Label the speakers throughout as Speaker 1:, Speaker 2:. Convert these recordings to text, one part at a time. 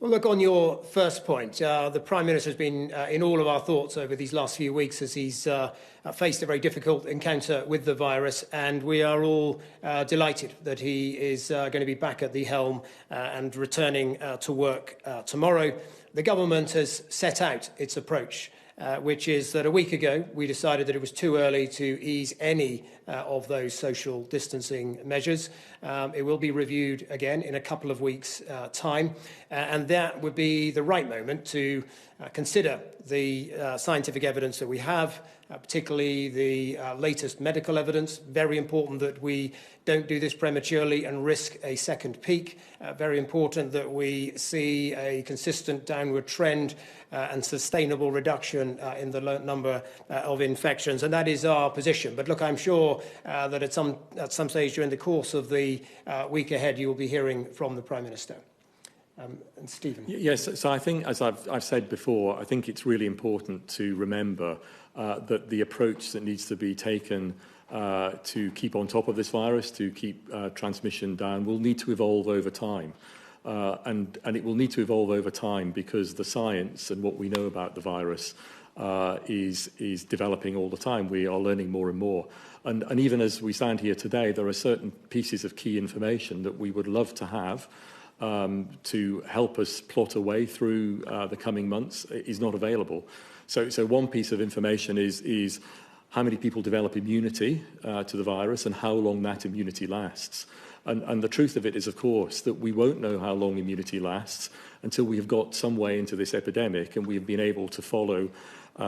Speaker 1: Well, look, on your first point, the Prime Minister has been in all of our thoughts over these last few weeks as he's faced a very difficult encounter with the virus, and we are all delighted that he is going to be back at the helm and returning to work tomorrow. The government has set out its approach, which is that a week ago we decided that it was too early to ease any of those social distancing measures. It will be reviewed again in a couple of weeks' time, and that would be the right moment to consider the scientific evidence that we have, particularly the latest medical evidence. Very important that we don't do this prematurely and risk a second peak. Very important that we see a consistent downward trend and sustainable reduction in the number of infections, and that is our position. But look, I'm sure that at some stage during the course of the week ahead, you will be hearing from the Prime Minister. And Stephen.
Speaker 2: Yes, so I think, as I've said before, I think it's really important to remember that the approach that needs to be taken to keep on top of this virus, to keep transmission down, will need to evolve over time. And it will need to evolve over time because the science and what we know about the virus is developing all the time. We are learning more and more. And even as we stand here today, there are certain pieces of key information that we would love to have to help us plot a way through the coming months is not available. So one piece of information is how many people develop immunity to the virus and how long that immunity lasts. And the truth of it is, of course, that we won't know how long immunity lasts until we have got some way into this epidemic and we've been able to follow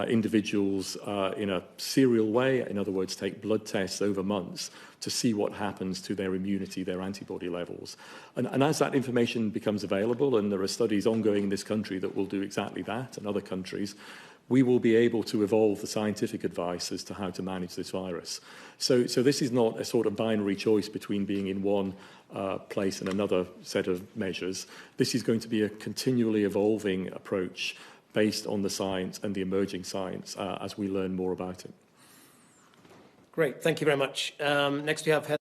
Speaker 2: individuals in a serial way, in other words, take blood tests over months to see what happens to their immunity, their antibody levels. And as that information becomes available, and there are studies ongoing in this country that will do exactly that, and other countries, we will be able to evolve the scientific advice as to how to manage this virus. So this is not a sort of binary choice between being in one place and another set of measures. This is going to be a continually evolving approach based on the science and the emerging science as we learn more about it.
Speaker 1: Great, thank you very much. Next we have Heather.